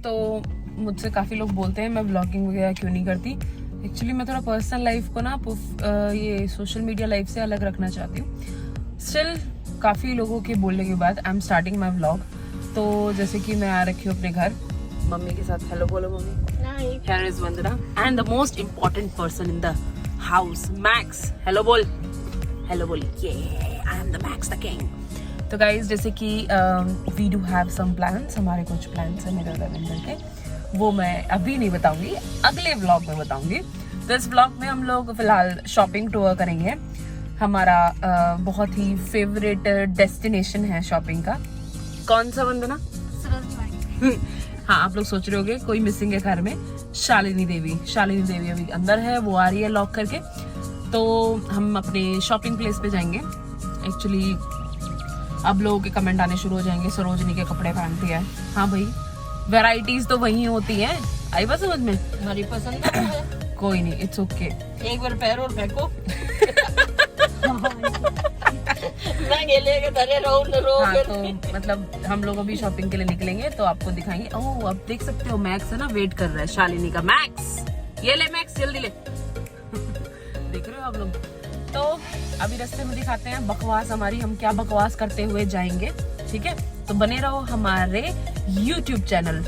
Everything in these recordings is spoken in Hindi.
तो मुझसे काफ़ी लोग बोलते हैं मैं व्लॉगिंग वगैरह क्यों नहीं करती। एक्चुअली मैं थोड़ा पर्सनल लाइफ को ना ये सोशल मीडिया लाइफ से अलग रखना चाहती हूँ। स्टिल काफ़ी लोगों के बोलने के बाद I am starting my vlog. तो जैसे कि मैं आ रखी हूँ अपने घर मम्मी के साथ। हेलो बोलो मम्मी। Here is Vandana and the most important person in the house, Max. Hello बोल, हेलो बोल। ये I am the Max the king. तो गाइज जैसे कि we do have some plans, हमारे कुछ प्लान्स हैं मेरे रविंदर के, वो मैं अभी नहीं बताऊंगी, अगले व्लॉग में बताऊंगी। तो इस व्लॉग में हम लोग फिलहाल शॉपिंग टूर करेंगे। हमारा बहुत ही फेवरेट डेस्टिनेशन है शॉपिंग का। कौन सा वंदना? हाँ, आप लोग सोच रहे होंगे कोई मिसिंग है घर में। शालिनी देवी। शालिनी देवी अभी अंदर है, वो आ रही है लॉक करके। तो हम अपने शॉपिंग प्लेस पे जाएंगे। एक्चुअली अब लोगों के कमेंट आने शुरू हो जाएंगे, सरोजनी के कपड़े पहनती है। हाँ भाई, वैरायटीज तो वही होती हैं। आई बात समझ में? हमारी पसंद है। कोई नहीं, इट्स ओके। एक बार पैर और फेंको। मैं गेले के धरे रो। हाँ, तो मतलब हम लोग अभी शॉपिंग के लिए निकलेंगे तो आपको दिखाएंगे। ओह, अब देख सकते हो मैक्स है ना, वेट कर रहा है शालिनी का। मैक्स, ये ले मैक्स, जल्दी ले। देख रहे हो आप लोग? तो अभी रास्ते में दिखाते हैं बकवास हमारी, हम क्या बकवास करते हुए जाएंगे। ठीक है, तो बने रहो हमारे YouTube channel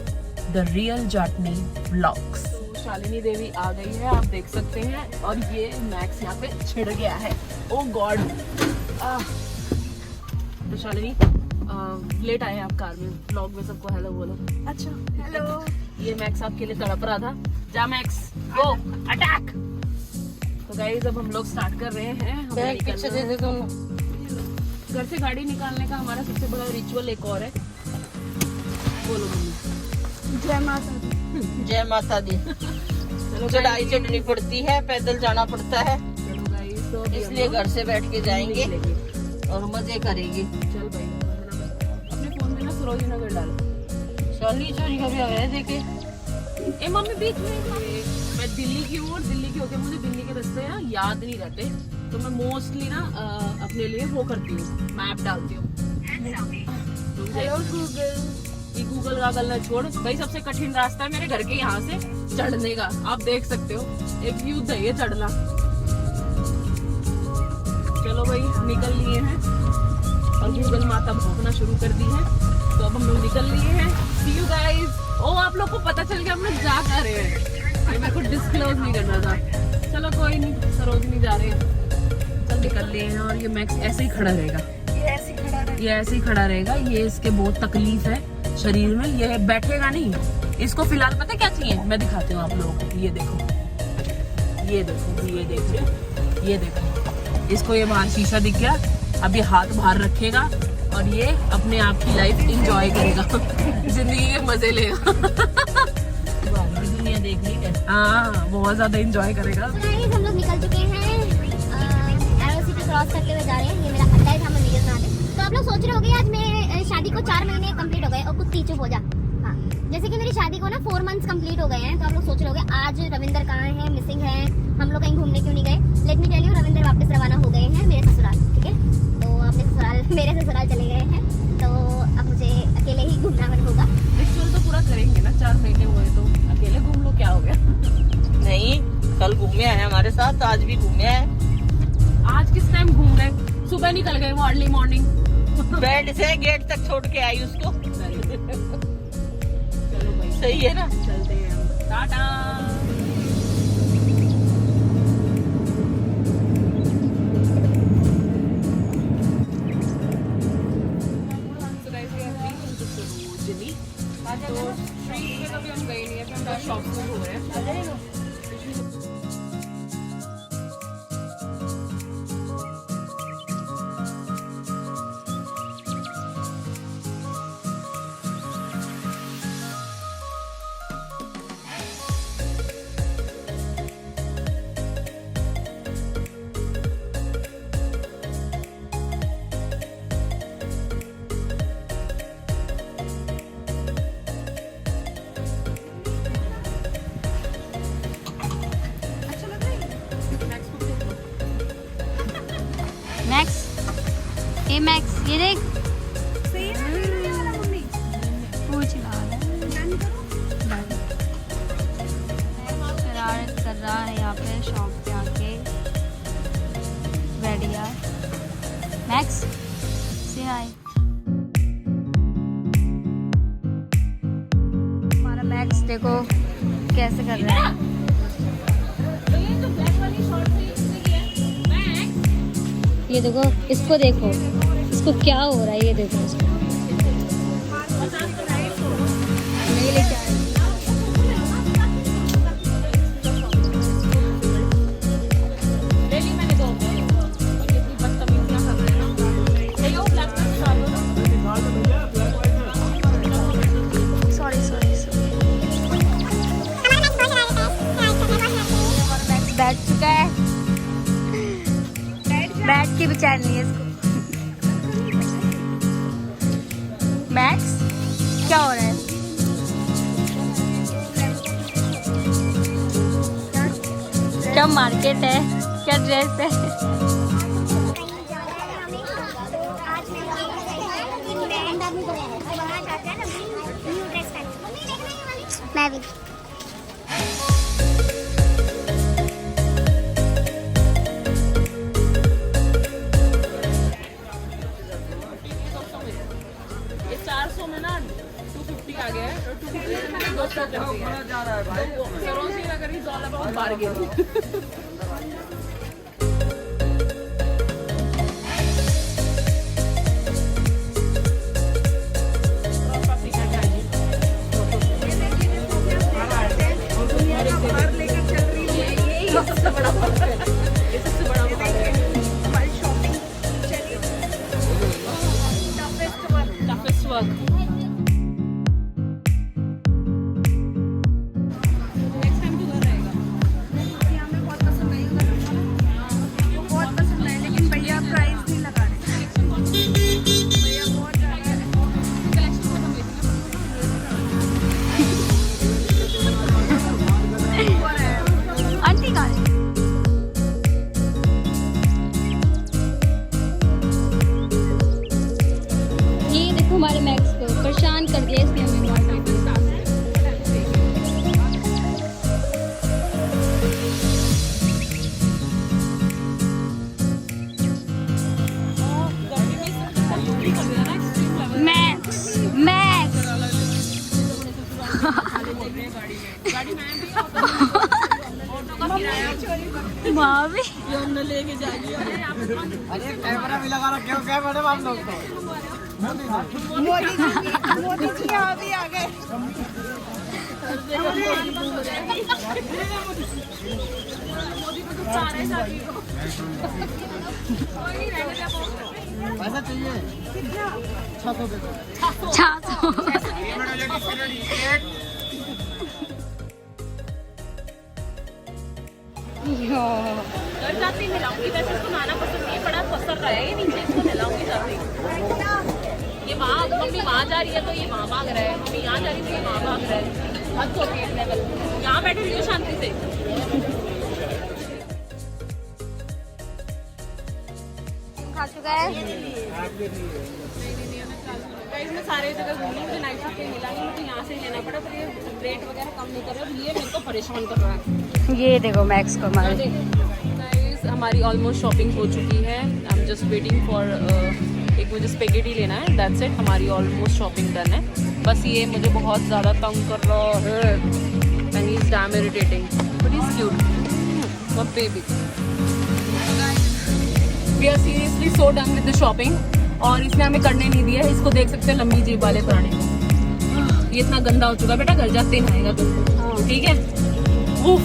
the real Jatni vlogs. तो शालिनी देवी आ गई है, आप देख सकते हैं। और ये मैक्स यहाँ पे छिड़ गया है। ओह गॉड। तो शालिनी लेट आए आप कार में, व्लॉग में सबको हेलो बोलो। अच्छा, हेलो। ये मैक्स आपके लिए तड़प रहा था। जा मैक्स, गो अटैक। तो गाइस अब हम लोग स्टार्ट कर रहे हैं। हमें पीछे दे दे तुम। घर से गाड़ी निकालने का हमारा सबसे बड़ा रिचुअल एक और है। बोलो मम्मी। जय माता दी। जय माता दी। चढ़ाई चढ़नी पड़ती है, पैदल जाना पड़ता है। चलो गाइस, तो इसलिए घर से बैठ के जाएंगे और मजे करेंगे। चल भाई, अपने फोन में ना सरोजी नगर डालो। शाली चोरी का भी आ गया देखे। ए मम्मी बीच में मैं दिल्ली की हूँ और दिल्ली के होके मुझे दिल्ली के रास्ते ना याद नहीं रहते, तो मैं मोस्टली ना अपने लिए वो करती हूँ, मैप डालती हूँ। Hello Google. ये गूगल का गलना छोड़ भाई, सबसे कठिन रास्ता है मेरे घर के यहाँ से चढ़ने का। आप देख सकते हो, एक युद्ध है ये चढ़ना। चलो भाई, निकल लिए हैं और गूगल माता भौंकना शुरू कर दी है। तो अब हम लोग निकल लिए हैं। See you guys। ओ, आप लोग को पता चल गया हम लोग जा कर रहे हैं। ये मेरे को डिस्क्लोज नहीं करना था। चलो कोई नहीं, सरोजनी जा रहे हैं। चल निकल लिए हैं। और ये मैक्स ऐसे ही खड़ा रहेगा, ये ऐसे ही खड़ा रहेगा। ये इसके बहुत तकलीफ है शरीर में, ये बैठेगा नहीं। इसको फिलहाल पता क्या चाहिए, मैं दिखाती हूँ आप लोगों को। ये देखो, ये देखो, ये देखो, ये देखो। इसको ये बाहर शीशा दिख गया, अब ये हाथ बाहर रखेगा और ये अपने आप की लाइफ एंजॉय करेगा। जिंदगी के मजे लेगा। दुनिया देख ली है। हाँ, बहुत ज्यादा एंजॉय करेगा। हम लोग निकल चुके हैं, एरो सिटी क्रॉस करते हुए जा रहे हैं। ये मेरा अड्डा है जहाँ मैं वीडियो बनाते हैं। तो आप लोग सोच रहे होंगे आज मेरे शादी को 4 महीने कंप्लीट हो गए। और कुछ चुप हो जा। हाँ, जैसे कि मेरी शादी को ना 4 मंथ्स कंप्लीट हो गए हैं। तो आप लोग सोच रहे होंगे आज रविंदर कहाँ है, मिसिंग है, हम लोग कहीं घूमने क्यों नहीं गए। Let me tell you, Ravinder वापस रवाना हो गए हैं मेरे ससुराल। ठीक है, तो अपने ससुराल, मेरे ससुराल चले गए हैं। तो अब मुझे अकेले ही घूमना होगा। रिचुअल तो पूरा करेंगे ना, 4 महीने हुए तो अकेले घूम लो, क्या हो गया। नहीं, कल घूमे आए हमारे साथ, आज भी घूमे आए। आज किस टाइम घूम रहे? सुबह निकल गए वो अर्ली मॉर्निंग। बेड से गेट तक छोड़ के आई उसको। चलो भाई, सही है ना। चलते हैं हम। टाटा। तो स्ट्रीट में कभी हम गए नहीं है, हम शॉप में हो रहे हैं। मैक्स, ये मैक्स, ये देख। पूछ ला कर रहा है यहाँ पे शॉप पे आके। बढ़िया। मैक्स से हाय। हमारा मैक्स देखो कैसे कर रहा है। ये देखो इसको, देखो इसको क्या हो रहा है, ये देखो इसको नहीं लेके आए। सॉरी बैठ चुका है, बैठ के भी चैन नहीं है इसको। मैक्स क्या हो रहा है? क्या मार्केट है, क्या ड्रेस है? मैं भी ये 400 में ना 250 आ गया है और 250 में 200 जा रहा है भाई। सरोजी नगर इज ऑल अबाउट बार्गेन। सबसे बड़ा फर्क है, ये सबसे बड़ा फर्क है। हमारी शॉपिंग चलिए टफेस्ट वर्क। नेक्स्ट टाइम किधर रहेगा? हमें बहुत पसंद आई, बहुत पसंद आई, लेकिन भैया प्राइस नहीं लगा रहे। भैया बहुत ज़्यादा कलेक्शन खत्म हुई आंटी कहाँ है? ये देखो हमारे मैक्स को परेशान कर दिया इसने हमें। मैक्स मैक्स भाभी लेके जाइए। अरे कैमरा भी लगा रखे हो क्या मैडम आप लोग तो? मोदी जी अभी आ गए। पैसा चाहिए? 600 दे दो। 600। घर जाती मिलाऊंगी, वैसे इसको नाना पसंद नहीं, बड़ा पसंद रहा है ये नीचे, इसको मिलाऊंगी जाती। ये वहाँ मम्मी वहाँ जा रही है तो ये वहाँ भाग रहा है, मम्मी यहाँ जा रही है तो ये वहाँ भाग रहा है। हद होती है लेवल। यहाँ बैठे रहिए शांति से। खा चुका है। मैं सारे जगह घूमी, मुझे नाइट सूट कहीं मिला नहीं, मुझे यहाँ से लेना पड़ा, पर ये रेट वगैरह कम नहीं कर रहा है, ये मेरे को परेशान कर रहा है। ये देखो मैक्स को हमारे। गाइस हमारी ऑलमोस्ट शॉपिंग हो चुकी है। I am just waiting for एक मुझे स्पेगेटी लेना है, दैट्स इट। हमारी ऑलमोस्ट शॉपिंग डन है। बस ये मुझे बहुत ज़्यादा तंग कर रहा है and he is damn irritating but he is cute for baby. We are seriously so done with the shopping और इसने हमें करने नहीं दिया है। इसको देख सकते हैं लंबी जेब वाले पुराने को। ये इतना गंदा हो चुका है, बेटा घर जाते ही नहाएगा तू, ठीक है? उफ,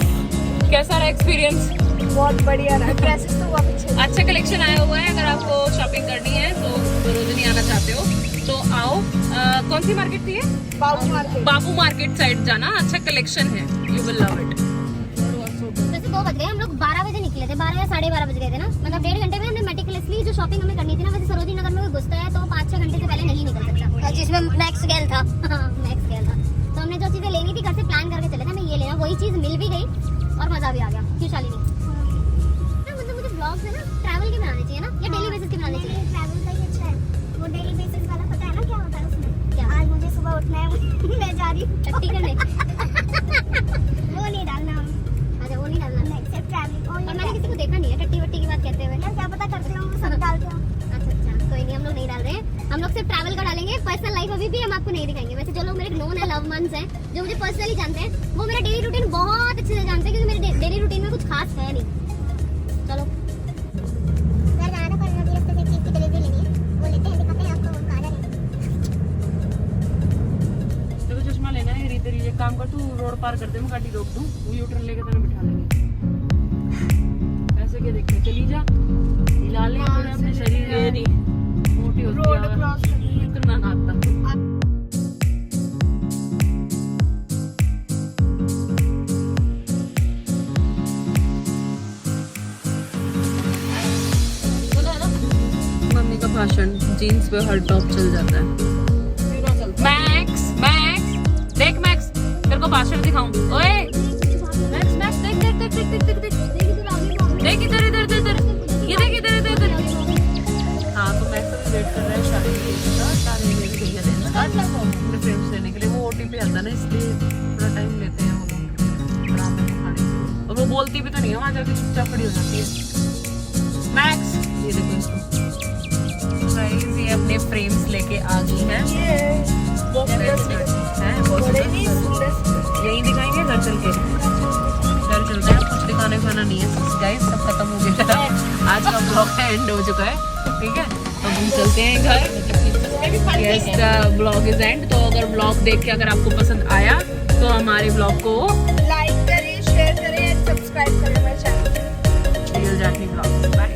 कैसा रहा एक्सपीरियंस? बहुत बढ़िया रहा। ड्रेसेस तो बहुत अच्छे। अच्छा कलेक्शन आया हुआ है। अगर आपको शॉपिंग करनी है तो सरोजनी आना चाहते हो तो आओ। कौन सी मार्केट थी ये? बाबू मार्केट साइड जाना, अच्छा कलेक्शन है, यू विल लव इट। वैसे 2 बज गए, हम लोग 12 बजे निकले थे, 12 या 12:30 बज गए थे ना, मतलब 1.5 घंटे में हमने मेटिकुलसली जो शॉपिंग हमें करनी थी ना, वैसे सरोजनी नगर में कोई घुसता है तो 5-6 घंटे से पहले नहीं निकल सकता, जिसमें मैक्स गेल था। मैक्स गेल था तो हमने जो चीजें लेनी थी घर से प्लान करके चले थे, हमें ये लेना, वही चीज मिल भी गई और मजा भी आ गया। क्यों शालिनी? मतलब मुझे ब्लॉग्स है ना ट्रैवल के बनाने चाहिए ना, या डेली बेसिस के बनाने चाहिए? ट्रैवल का ही अच्छा है, वो डेली बेसिस वाला पता है ना क्या होता है उसमें? क्या? आज मुझे सुबह उठना है, मैं जा रही हूँ, ठीक है? वो नहीं डालना, अच्छा वो नहीं हम लोग सिर्फ ट्रैवल का डालेंगे, पर्सनल लाइफ अभी भी हम आपको नहीं दिखाएंगे। वैसे जो लोग मेरे नोन है, लव मंस हैं, जो मुझे पर्सनली जानते हैं, वो मेरा डेली रूटीन बहुत अच्छे से जानते हैं, क्योंकि मेरे डेली रूटीन में कुछ खास है नहीं। चलो घर जाना था, पर अभी रास्ते से चीज की डिलीवरी लेनी है, वो लेते हैं, दिखाते हैं आपको कहाँ जा रहे हैं। तेरे को चश्मा लेना है रीते एक काम कर, तू रोड पार कर दे, मैं गाड़ी रोक दूं, वो यू टर्न लेके तेरे बिठा लेंगे। ऐसे के देख के चली जा, हिला ले थोड़ा अपने शरीर ये नहीं मोटी होती है, रोड क्रॉस इतना ना आता। मम्मी का भाषण, जीन्स पे हर टॉप चल जाता है। मैक्स मैक्स देख, मैक्स तेरे को भाषण दिखाऊं। ओए मैक्स मैक्स देख देख देख देख देख देख देख इधर इधर इधर इधर, ये देख इधर इधर इधर। हाँ तो मैक्स अभी वेट कर रहा है शादी के लिए, शादी में भैया देना अपने फ्रेंड्स लेने के लिए। वो ओटीपी आता है ना, इसलिए थोड़ा टाइम लेते हैं वो लोग ड्रामे को खाने के। और वो बोलती भी तो नहीं है, वहाँ जाके चुपचाप खड़ी हो जाती है। मैक्स ये देखो इसको, ये अपने फ्रेम्स लेके आ गई है। यही दिखाएंगे घर चल के, घर चलते हैं, कुछ दिखाने को नहीं है गाइस, सब खत्म हो गया। आज का ब्लॉग का एंड हो चुका है, ठीक है, तो हम चलते हैं घर। Yes the blog is and. तो अगर ब्लॉग देख के अगर आपको पसंद आया तो हमारे ब्लॉग को लाइक करें, शेयर करें एंड सब्सक्राइब करें मेरे चैनल। Real Jatni blog. बाय।